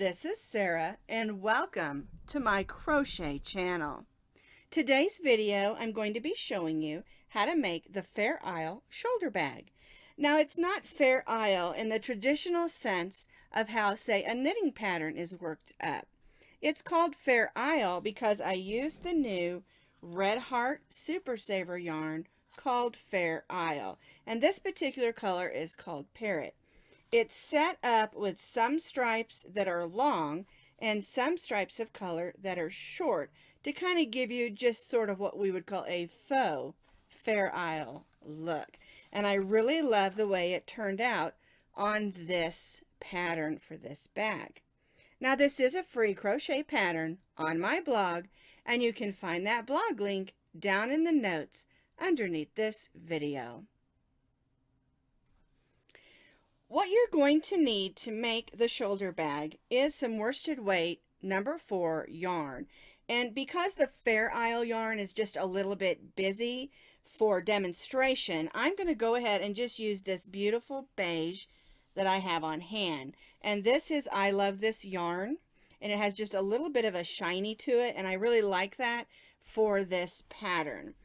This is Sarah and welcome to my crochet channel. Today's video I'm going to be showing you how to make the Fair Isle shoulder bag. Now it's not Fair Isle in the traditional sense of how, say, a knitting pattern is worked up. It's called Fair Isle because I used the new Red Heart Super Saver yarn called Fair Isle, and this particular color is called Parrot. It's set up with some stripes that are long and some stripes of color that are short to kind of give you just sort of what we would call a faux Fair Isle look. And I really love the way it turned out on this pattern for this bag. Now this is a free crochet pattern on my blog, and you can find that blog link down in the notes underneath this video. What you're going to need to make the shoulder bag is some worsted weight number 4 yarn. And because the Fair Isle yarn is just a little bit busy for demonstration, I'm going to go ahead and just use this beautiful beige that I have on hand. And this is I Love This yarn, and it has just a little bit of a shiny to it, and I really like that for this pattern.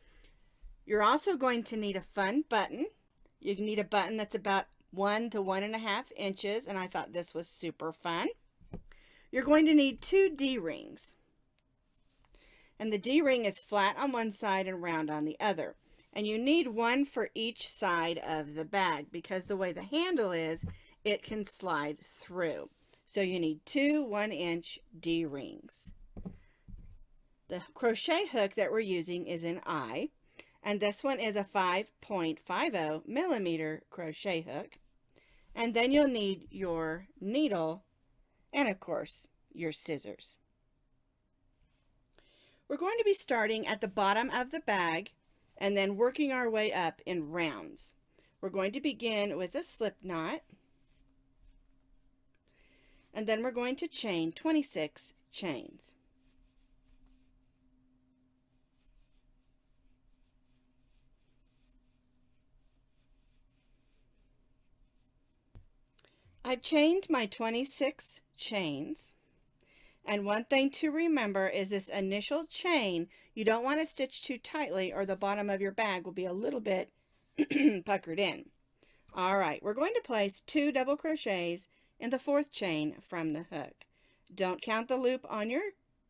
You're also going to need a fun button. You need a button that's about 1 to 1.5 inches, and I thought this was super fun. You're going to need 2 D-rings, and the D-ring is flat on one side and round on the other, and you need one for each side of the bag because the way the handle is, it can slide through. So you need 2 1-inch D-rings. The crochet hook that we're using is an I, and this one is a 5.50 millimeter crochet hook. And then you'll need your needle and, of course, your scissors. We're going to be starting at the bottom of the bag and then working our way up in rounds. We're going to begin with a slip knot, and then we're going to chain 26 chains. I've chained my 26 chains, and one thing to remember is this initial chain, you don't want to stitch too tightly or the bottom of your bag will be a little bit puckered in. Alright, we're going to place 2 double crochets in the 4th chain from the hook. Don't count the loop on your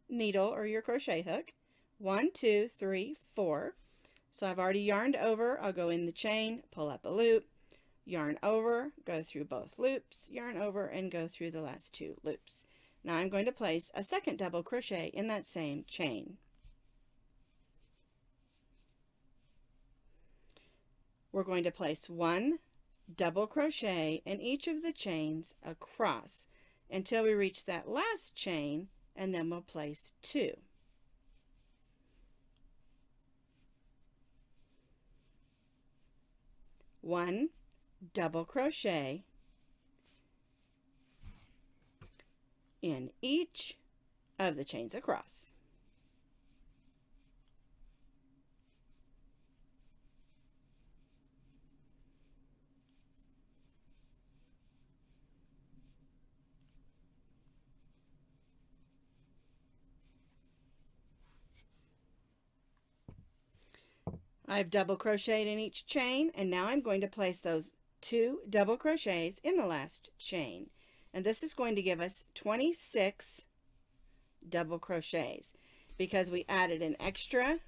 needle or your crochet hook. 1, 2, 3, 4. So I've already yarned over. I'll go in the chain, pull up a loop, yarn over, go through both loops, yarn over, and go through the last 2 loops. Now I'm going to place a second double crochet in that same chain. We're going to place 1 double crochet in each of the chains across until we reach that last chain, and then we'll place 2. One double crochet in each of the chains across. I've double crocheted in each chain, and now I'm going to place those 2 double crochets in the last chain, and this is going to give us 26 double crochets because we added an extra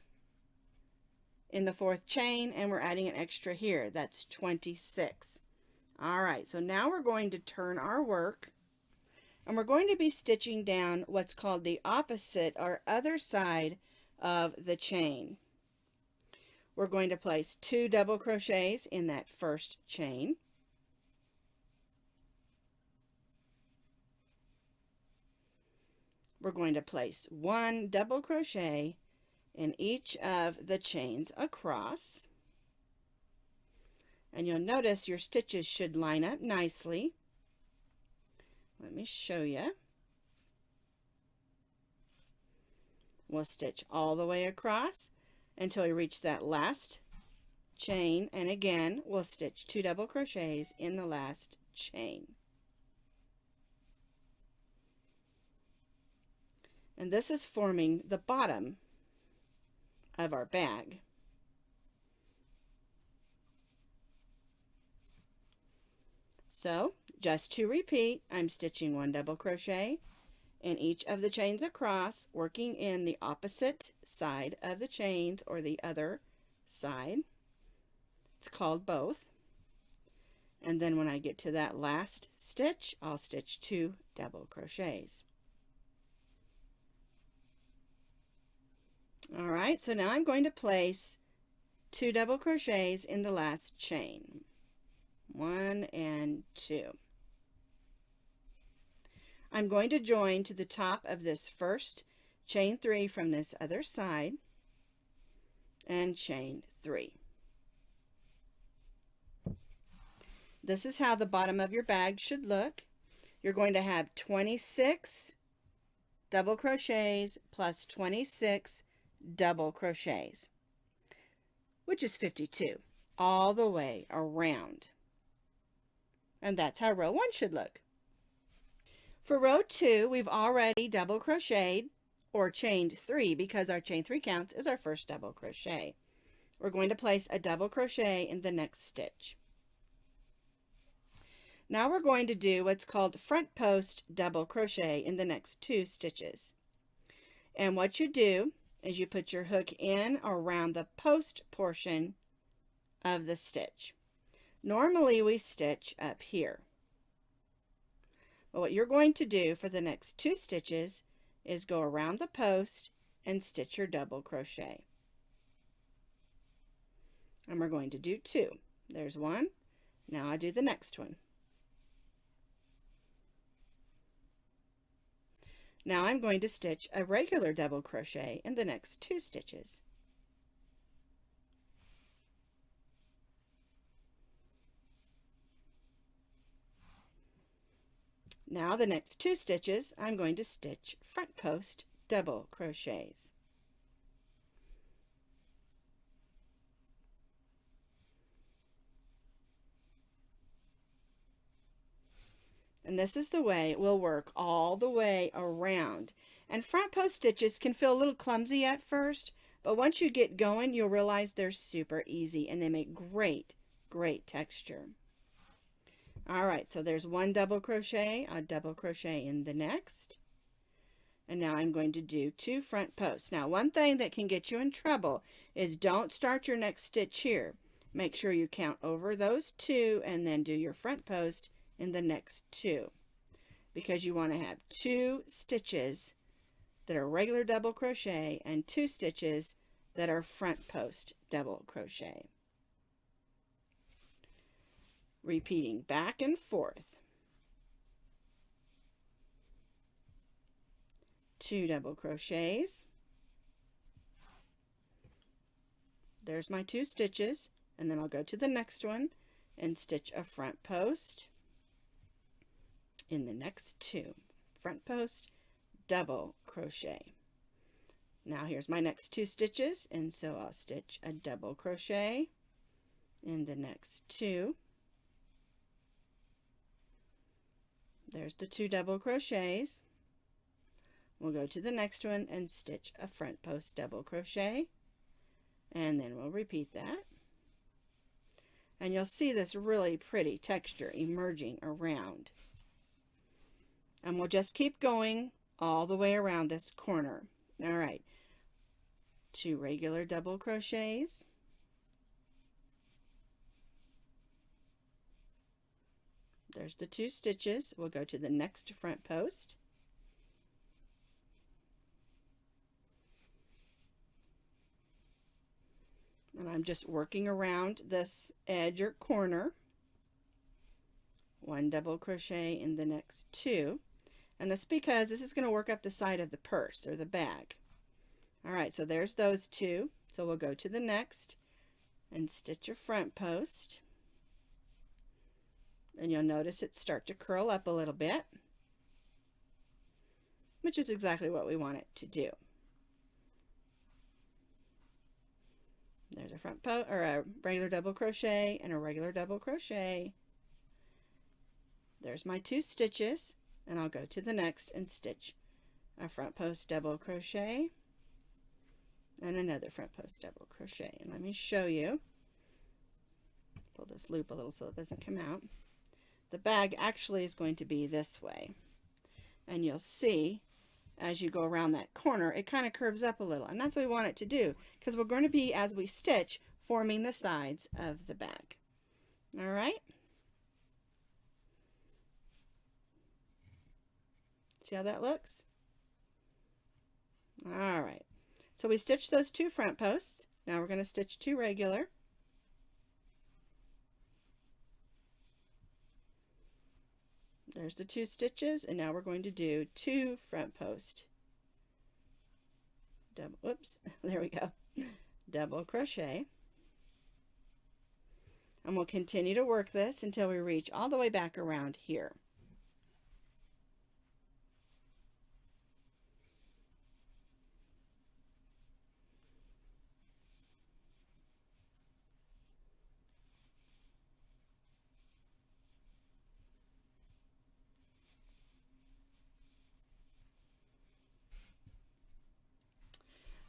in the 4th chain and we're adding an extra here. That's 26. Alright, so now we're going to turn our work, and we're going to be stitching down what's called the opposite or other side of the chain. We're going to place 2 double crochets in that 1st chain. We're going to place 1 double crochet in each of the chains across. And you'll notice your stitches should line up nicely. Let me show you. We'll stitch all the way across until we reach that last chain, and again we'll stitch 2 double crochets in the last chain. And this is forming the bottom of our bag. So just to repeat, I'm stitching 1 double crochet in each of the chains across, working in the opposite side of the chains or the other side. It's called both. And then when I get to that last stitch, I'll stitch 2 double crochets. All right, so now I'm going to place 2 double crochets in the last chain. 1 and 2. I'm going to join to the top of this first chain 3 from this other side and chain 3. This is how the bottom of your bag should look. You're going to have 26 double crochets plus 26 double crochets, which is 52 all the way around. And that's how row 1 should look. For row 2, we've already double crocheted or chained 3 because our chain 3 counts as our first double crochet. We're going to place a double crochet in the next stitch. Now we're going to do what's called front post double crochet in the next 2 stitches. And what you do is you put your hook in around the post portion of the stitch. Normally we stitch up here. But what you're going to do for the next 2 stitches is go around the post and stitch your double crochet. And we're going to do 2. There's 1. Now I do the next one. Now I'm going to stitch a regular double crochet in the next 2 stitches. Now the next 2 stitches I'm going to stitch front post double crochets. And this is the way it will work all the way around. And front post stitches can feel a little clumsy at first, but once you get going, you'll realize they're super easy and they make great texture. All right, so there's 1 double crochet, a double crochet in the next. And now I'm going to do 2 front posts. Now, one thing that can get you in trouble is don't start your next stitch here. Make sure you count over those 2 and then do your front post in the next 2, because you want to have 2 stitches that are regular double crochet and 2 stitches that are front post double crochet. Repeating back and forth. 2 double crochets. There's my 2 stitches, and then I'll go to the next one and stitch a front post in the next 2. Front post double crochet. Now here's my next 2 stitches, and so I'll stitch a double crochet in the next 2. There's the 2 double crochets. We'll go to the next one and stitch a front post double crochet, and then we'll repeat that. And you'll see this really pretty texture emerging around. And we'll just keep going all the way around this corner. All right, 2 regular double crochets. There's the 2 stitches. We'll go to the next front post. And I'm just working around this edge or corner. 1 double crochet in the next 2. And that's because this is going to work up the side of the purse or the bag. All right, so there's those 2. So we'll go to the next and stitch a front post. And you'll notice it start to curl up a little bit, which is exactly what we want it to do. There's a front post or a regular double crochet and a regular double crochet. There's my 2 stitches, and I'll go to the next and stitch a front post double crochet, and another front post double crochet. And let me show you. Pull this loop a little so it doesn't come out. The bag actually is going to be this way, and you'll see as you go around that corner it kind of curves up a little, and that's what we want it to do, because we're going to be, as we stitch, forming the sides of the bag. All right, see how that looks? All right, so we stitched those 2 front posts. Now we're going to stitch 2 regular. There's the 2 stitches, and now we're going to do 2 front post double, whoops, there we go, double crochet, and we'll continue to work this until we reach all the way back around here.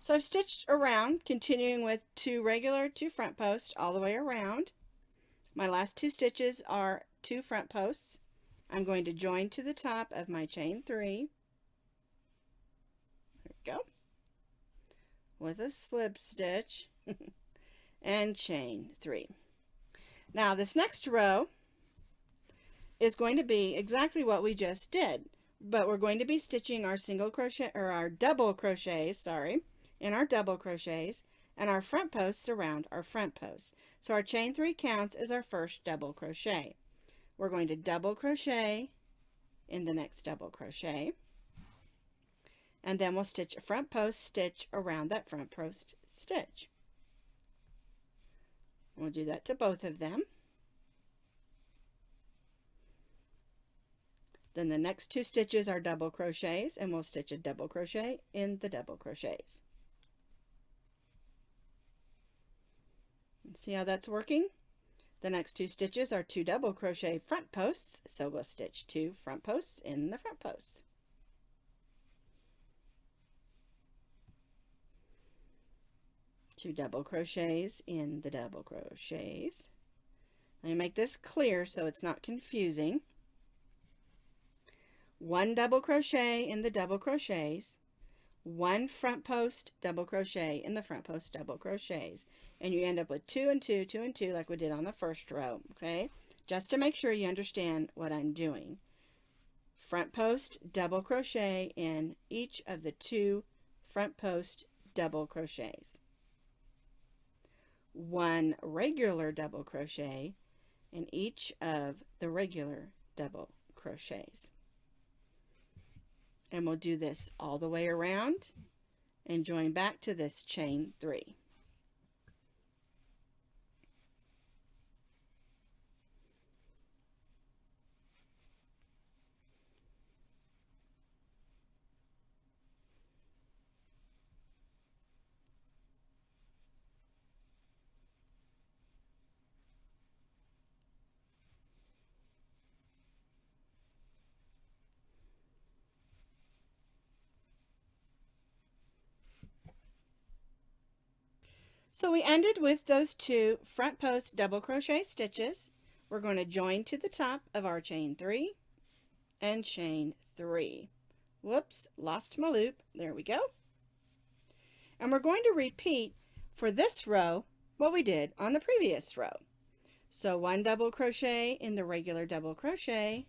So I've stitched around, continuing with 2 regular, 2 front posts all the way around. My last 2 stitches are 2 front posts. I'm going to join to the top of my chain 3. There we go. With a slip stitch and chain 3. Now this next row is going to be exactly what we just did, but we're going to be stitching our single crochet, or our double crochets, sorry, in our double crochets, and our front posts around our front posts. So our chain 3 counts as our first double crochet. We're going to double crochet in the next double crochet, and then we'll stitch a front post stitch around that front post stitch. We'll do that to both of them. Then the next 2 stitches are double crochets, and we'll stitch a double crochet in the double crochets. See how that's working? The next 2 stitches are 2 double crochet front posts, so we'll stitch 2 front posts in the front posts. Two double crochets in the double crochets. Let me make this clear so it's not confusing. 1 double crochet in the double crochets, 1 front post double crochet in the front post double crochets, and you end up with 2 and 2, 2 and 2 like we did on the first row, okay? Just to make sure you understand what I'm doing. Front post double crochet in each of the 2 front post double crochets. 1 regular double crochet in each of the regular double crochets. And we'll do this all the way around and join back to this chain 3. So we ended with those 2 front post double crochet stitches. We're going to join to the top of our chain 3 and chain 3. Whoops, lost my loop. There we go. And we're going to repeat for this row what we did on the previous row. So 1 double crochet in the regular double crochet,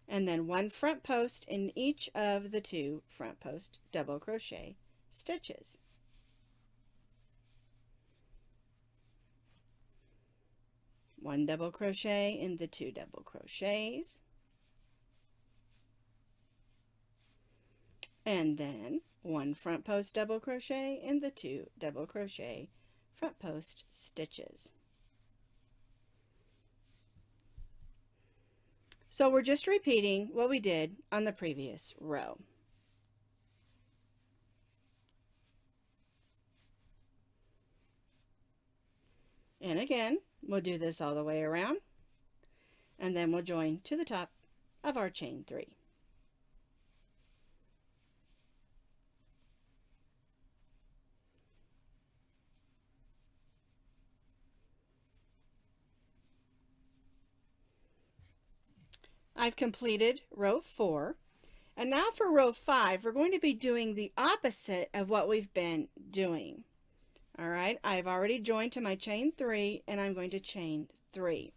and then 1 front post in each of the 2 front post double crochet stitches. One double crochet in the 2 double crochets, and then 1 front post double crochet in the 2 double crochet front post stitches. So we're just repeating what we did on the previous row. And again, we'll do this all the way around, and then we'll join to the top of our chain 3. I've completed row 4. And now for row 5, we're going to be doing the opposite of what we've been doing. All right, I've already joined to my chain 3, and I'm going to chain 3.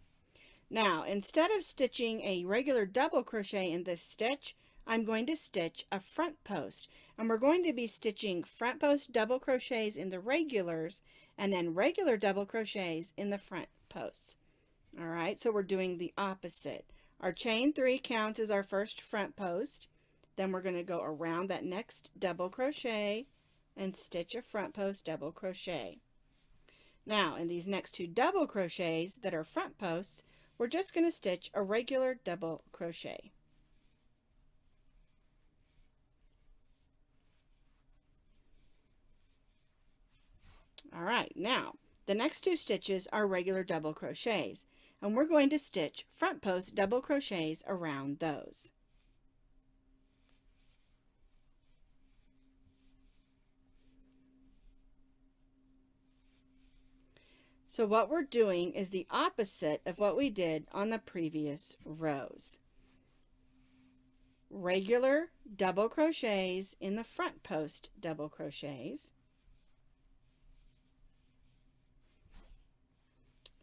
Now, instead of stitching a regular double crochet in this stitch, I'm going to stitch a front post. And we're going to be stitching front post double crochets in the regulars, and then regular double crochets in the front posts. All right, so we're doing the opposite. Our chain 3 counts as our first front post. Then we're going to go around that next double crochet and stitch a front post double crochet. Now, in these next 2 double crochets that are front posts, we're just going to stitch a regular double crochet. All right, now the next 2 stitches are regular double crochets, and we're going to stitch front post double crochets around those. So what we're doing is the opposite of what we did on the previous rows. Regular double crochets in the front post double crochets.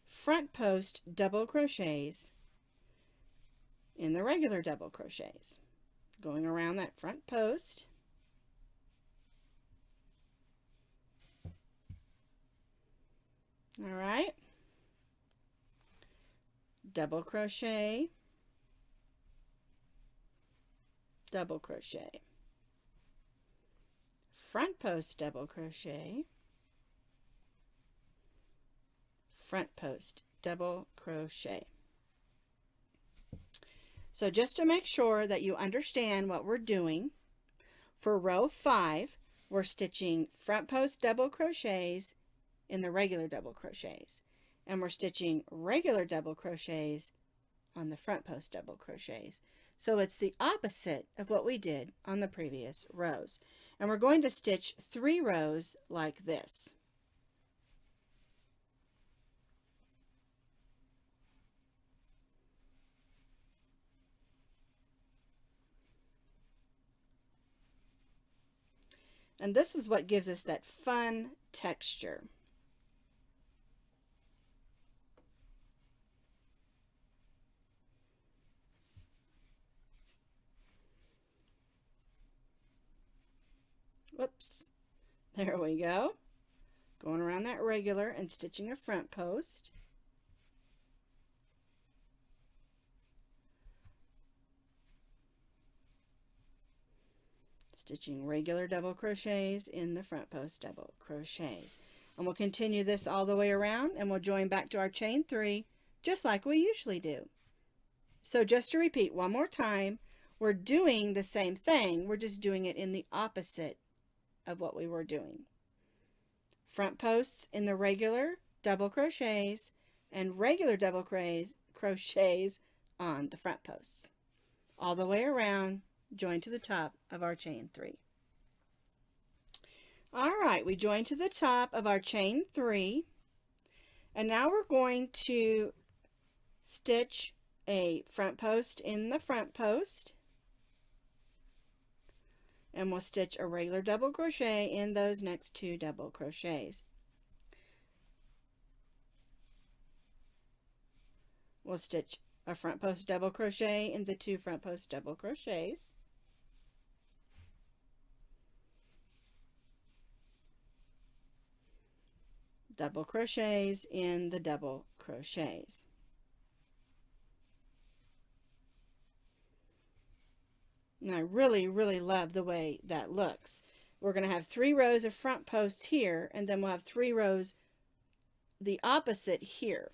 Front post double crochets in the regular double crochets. Going around that front post. All right, double crochet, double crochet, front post double crochet, front post double crochet. So just to make sure that you understand what we're doing, for row 5, we're stitching front post double crochets in the regular double crochets, and we're stitching regular double crochets on the front post double crochets. So it's the opposite of what we did on the previous rows, and we're going to stitch 3 rows like this. And this is what gives us that fun texture. Whoops, there we go. Going around that regular and stitching a front post. Stitching regular double crochets in the front post double crochets. And we'll continue this all the way around, and we'll join back to our chain 3 just like we usually do. So just to repeat one more time, we're doing the same thing, we're just doing it in the opposite of what we were doing. Front posts in the regular double crochets and regular double crochets on the front posts. All the way around, join to the top of our chain 3. All right, we joined to the top of our chain 3, and now we're going to stitch a front post in the front post, and we'll stitch a regular double crochet in those next 2 double crochets. We'll stitch a front post double crochet in the 2 front post double crochets. Double crochets in the double crochets. And I really love the way that looks. We're going to have 3 rows of front posts here, and then we'll have 3 rows the opposite here.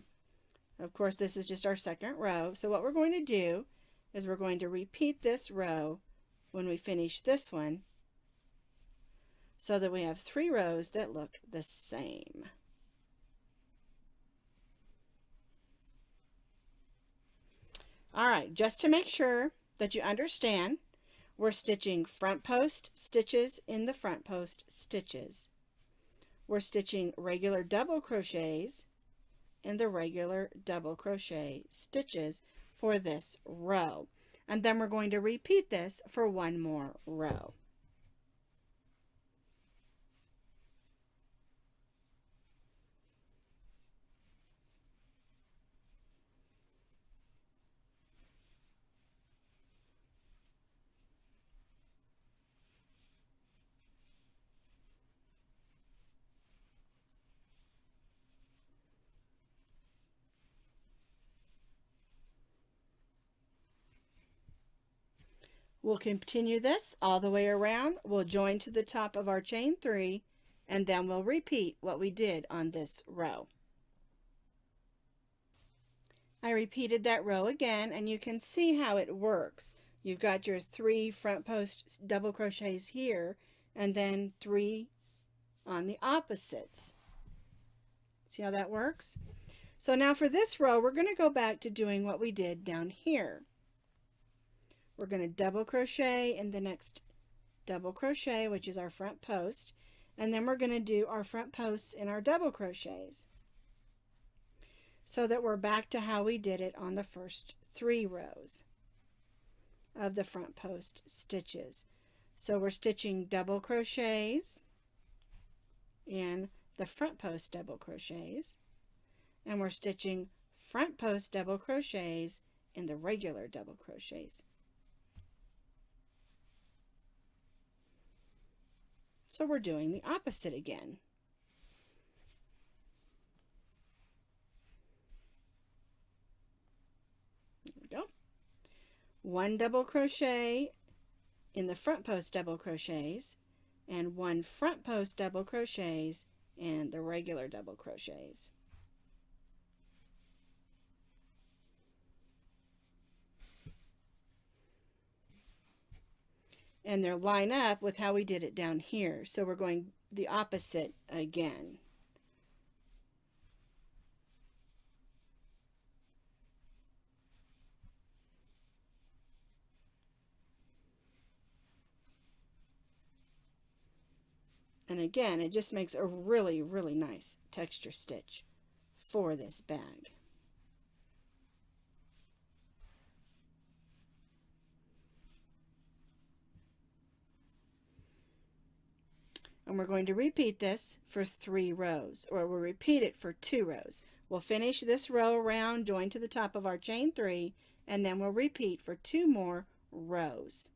Of course, this is just our second row. So what we're going to do is we're going to repeat this row when we finish this one, so that we have 3 rows that look the same. All right, just to make sure that you understand, we're stitching front post stitches in the front post stitches. We're stitching regular double crochets in the regular double crochet stitches for this row. and then we're going to repeat this for one more row. We'll continue this all the way around. We'll join to the top of our chain 3, and then we'll repeat what we did on this row. I repeated that row again, and you can see how it works. You've got your 3 front post double crochets here, and then 3 on the opposites. See how that works? So now for this row, we're going to go back to doing what we did down here. We're going to double crochet in the next double crochet, which is our front post, and then we're going to do our front posts in our double crochets, so that we're back to how we did it on the first 3 rows of the front post stitches. So we're stitching double crochets in the front post double crochets, and we're stitching front post double crochets in the regular double crochets. So we're doing the opposite again. There we go. 1 double crochet in the front post double crochets, and 1 front post double crochets in the regular double crochets. And they'll line up with how we did it down here. So we're going the opposite again. And again, it just makes a really, really nice texture stitch for this bag. And we're going to repeat this for 3 rows, or we'll repeat it for 2 rows. We'll finish this row around, join to the top of our chain 3, and then we'll repeat for 2 more rows.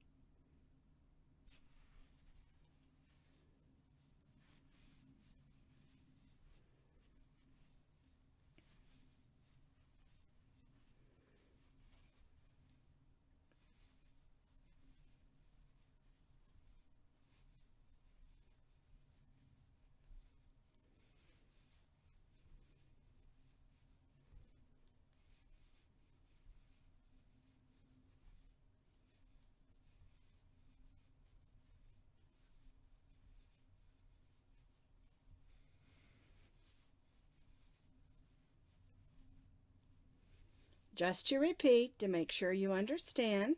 Just to repeat, to make sure you understand,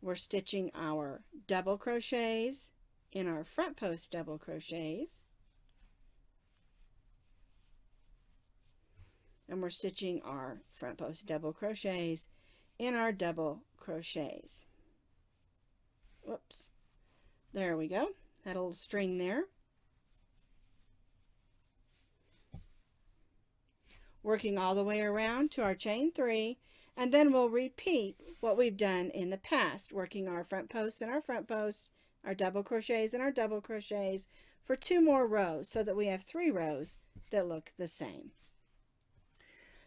we're stitching our double crochets in our front post double crochets, and we're stitching our front post double crochets in our double crochets. Whoops, there we go. Had a little string there. Working all the way around to our chain 3, and then we'll repeat what we've done in the past, working our front posts and our front posts, our double crochets and our double crochets for 2 more rows, so that we have 3 rows that look the same.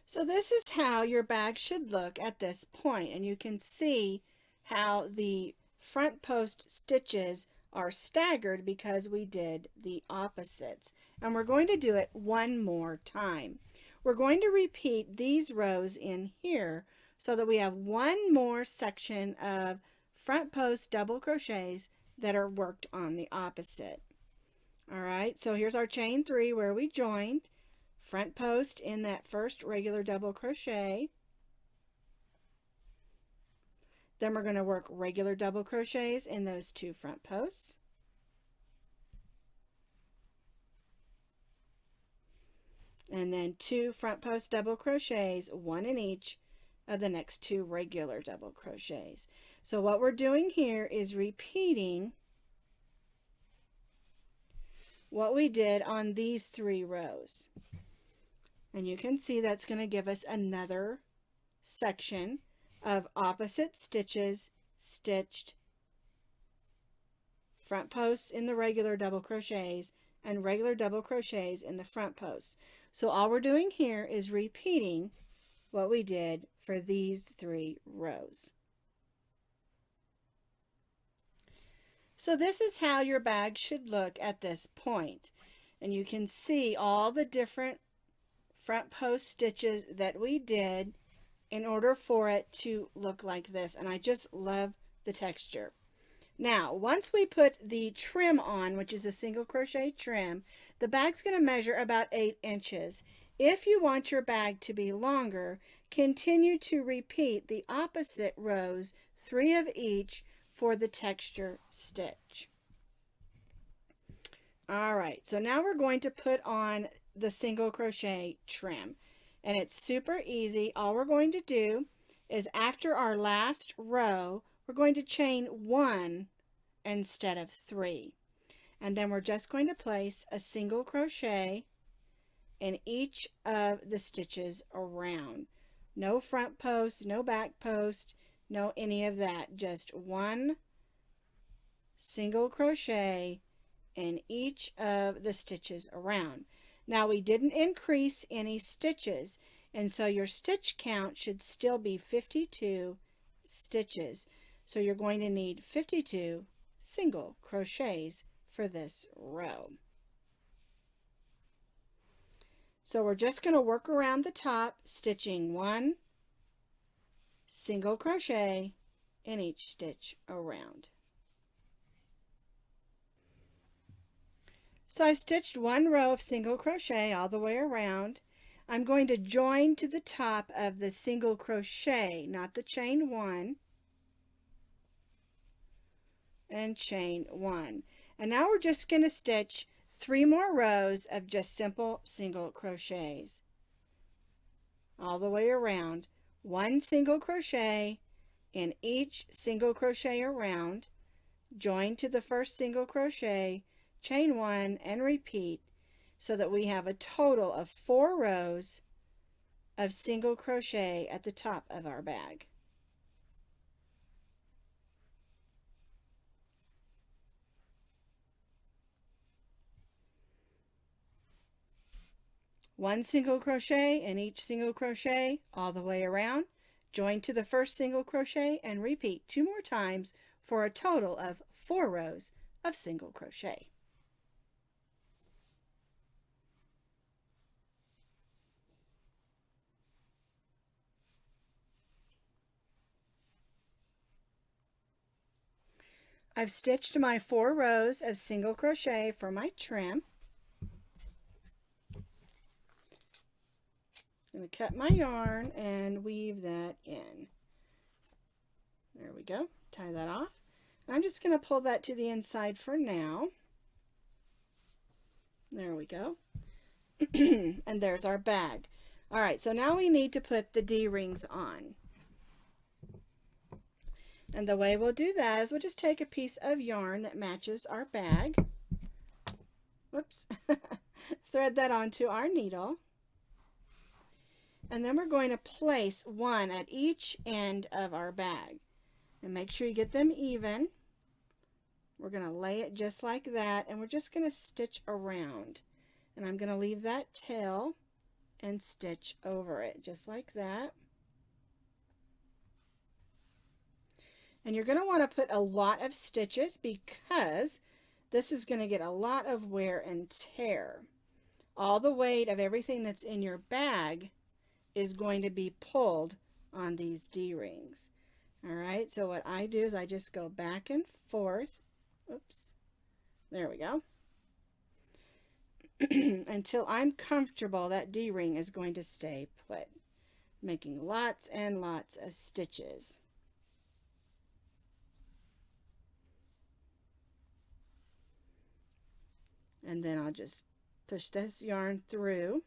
So this is how your bag should look at this point, and you can see how the front post stitches are staggered because we did the opposites, and we're going to do it one more time. We're going to repeat these rows in here so that we have one more section of front post double crochets that are worked on the opposite. All right, so here's our chain 3 where we joined, front post in that first regular double crochet. Then we're going to work regular double crochets in those 2 front posts. And then 2 front post double crochets, 1 in each of the next 2 regular double crochets. So what we're doing here is repeating what we did on these 3 rows. And you can see that's going to give us another section of opposite stitches stitched, front posts in the regular double crochets and regular double crochets in the front posts. So all we're doing here is repeating what we did for these 3 rows. So this is how your bag should look at this point. And you can see all the different front post stitches that we did in order for it to look like this. And I just love the texture. Now, once we put the trim on, which is a single crochet trim, the bag's going to measure about 8 inches. If you want your bag to be longer, continue to repeat the opposite rows, 3 of each, for the texture stitch. All right, so now we're going to put on the single crochet trim, and it's super easy. All we're going to do is after our last row, we're going to chain 1 instead of 3, and then we're just going to place a single crochet in each of the stitches around. No front post, no back post, no any of that, just 1 single crochet in each of the stitches around. Now we didn't increase any stitches, and so your stitch count should still be 52 stitches. So you're going to need 52 single crochets for this row. So we're just going to work around the top, stitching 1 single crochet in each stitch around. So I've stitched 1 row of single crochet all the way around. I'm going to join to the top of the single crochet, not the chain 1, and chain 1. And now we're just going to stitch 3 more rows of just simple single crochets all the way around. 1 single crochet in each single crochet around, join to the first single crochet, chain 1, and repeat, so that we have a total of 4 rows of single crochet at the top of our bag. One single crochet in each single crochet all the way around, join to the first single crochet, and repeat 2 more times for a total of 4 rows of single crochet. I've stitched my 4 rows of single crochet for my trim. I'm going to cut my yarn and weave that in. There we go. Tie that off. I'm just going to pull that to the inside for now. There we go. And there's our bag. All right, so now we need to put the D-rings on. And the way we'll do that is we'll just take a piece of yarn that matches our bag. Whoops. Thread that onto our needle. And then we're going to place 1 at each end of our bag. And make sure you get them even. We're going to lay it just like that, and we're just going to stitch around. And I'm going to leave that tail and stitch over it, just like that. And you're going to want to put a lot of stitches because this is going to get a lot of wear and tear. All the weight of everything that's in your bag is going to be pulled on these D-rings. All right, so what I do is I just go back and forth. Oops, there we go. Until I'm comfortable that D-ring is going to stay put, making lots and lots of stitches. And then I'll just push this yarn through.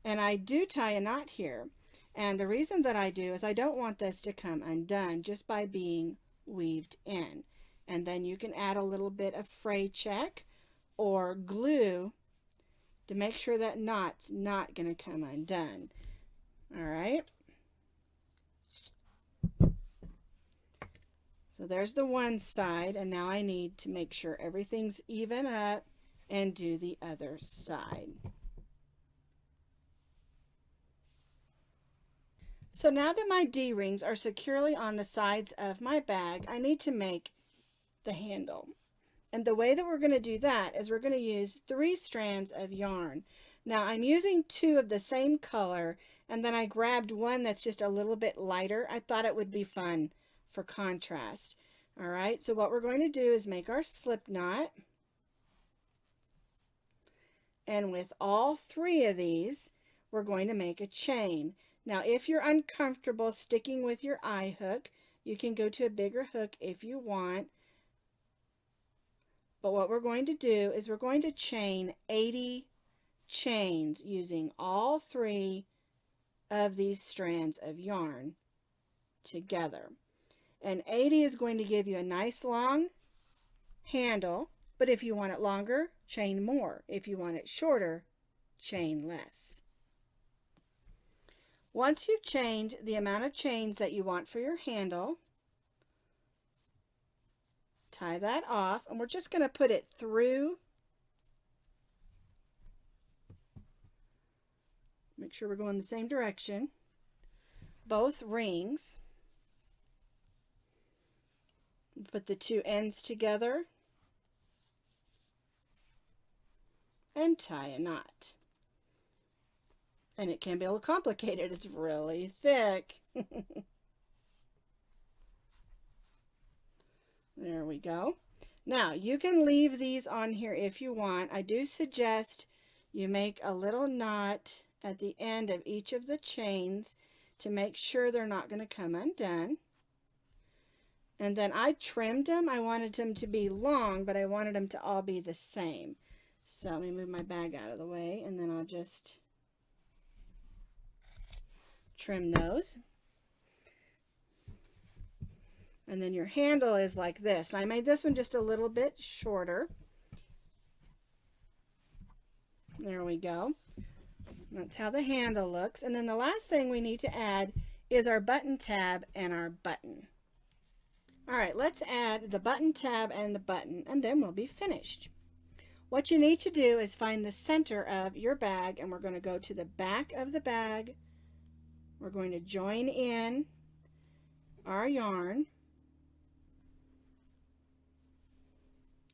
And I do tie a knot here. And the reason that I do is I don't want this to come undone just by being weaved in. And then you can add a little bit of fray check or glue to make sure that knot's not going to come undone. All right. So there's the one side, and now I need to make sure everything's even up and do the other side. So now that my D-rings are securely on the sides of my bag, I need to make the handle. And the way that we're going to do that is we're going to use 3 strands of yarn. Now I'm using 2 of the same color, and then I grabbed one that's just a little bit lighter. I thought it would be fun for contrast. All right, so what we're going to do is make our slip knot. And with all 3 of these, we're going to make a chain. Now, if you're uncomfortable sticking with your eye hook, you can go to a bigger hook if you want. But what we're going to do is we're going to chain 80 chains using all 3 of these strands of yarn together. And 80 is going to give you a nice long handle, but if you want it longer, chain more. If you want it shorter, chain less. Once you've chained the amount of chains that you want for your handle, tie that off, and we're just going to put it through. Make sure we're going the same direction. Both rings. Put the 2 ends together and tie a knot. And it can be a little complicated. It's really thick. There we go. Now you can leave these on here if you want. I do suggest you make a little knot at the end of each of the chains to make sure they're not going to come undone. And then I trimmed them. I wanted them to be long, but I wanted them to all be the same. So let me move my bag out of the way, and then I'll just trim those. And then your handle is like this. And I made this one just a little bit shorter. There we go. That's how the handle looks. And then the last thing we need to add is our button tab and our button. All right, let's add the button tab and the button, and then we'll be finished. What you need to do is find the center of your bag, and we're going to go to the back of the bag. We're going to join in our yarn,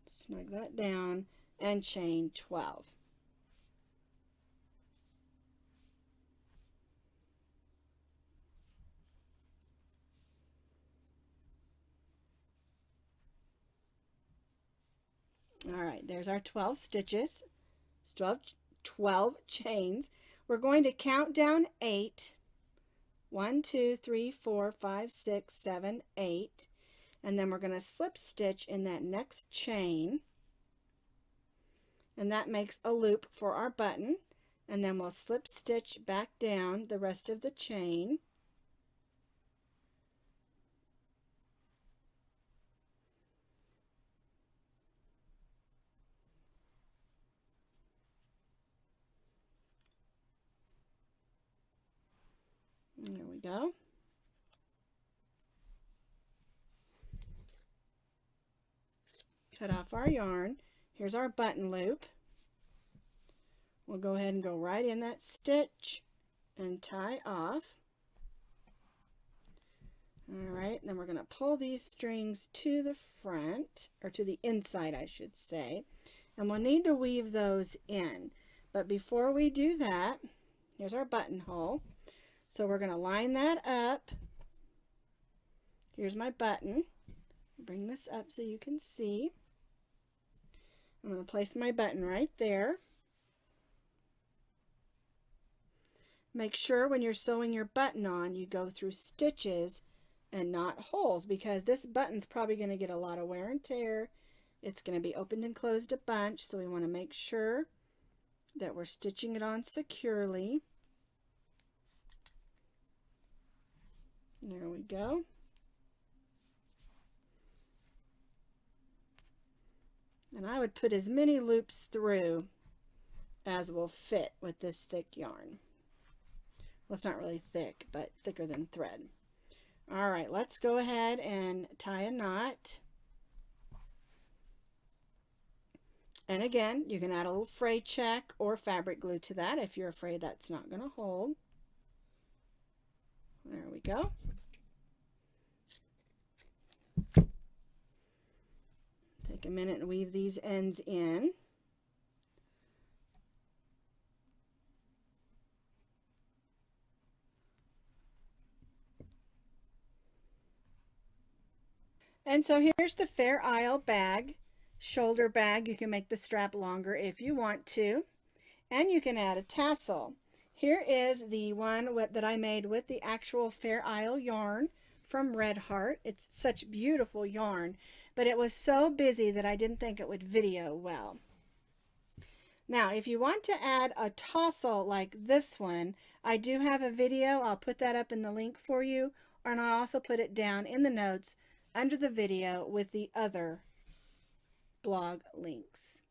snug that down, and chain 12. All right, there's our 12 stitches, 12 chains. We're going to count down 8. 1, 2, 3, 4, 5, 6, 7, 8. And then we're going to slip stitch in that next chain. And that makes a loop for our button. And then we'll slip stitch back down the rest of the chain. There we go. Cut off our yarn. Here's our button loop. We'll go ahead and go right in that stitch and tie off. All right, then we're going to pull these strings to the front, or to the inside, I should say, and we'll need to weave those in. But before we do that, here's our buttonhole. So we're going to line that up. Here's my button. Bring this up so you can see. I'm going to place my button right there. Make sure when you're sewing your button on, you go through stitches and not holes, because this button's probably going to get a lot of wear and tear. It's going to be opened and closed a bunch, so we want to make sure that we're stitching it on securely. There we go. And I would put as many loops through as will fit with this thick yarn. Well, it's not really thick, but thicker than thread. All right, let's go ahead and tie a knot. And again, you can add a little fray check or fabric glue to that if you're afraid that's not going to hold. There we go. Take a minute and weave these ends in. And so here's the Fair Isle bag, shoulder bag. You can make the strap longer if you want to. And you can add a tassel. Here is the one that I made with the actual Fair Isle yarn from Red Heart. It's such beautiful yarn, but it was so busy that I didn't think it would video well. Now, if you want to add a tassel like this one, I do have a video. I'll put that up in the link for you, and I'll also put it down in the notes under the video with the other blog links.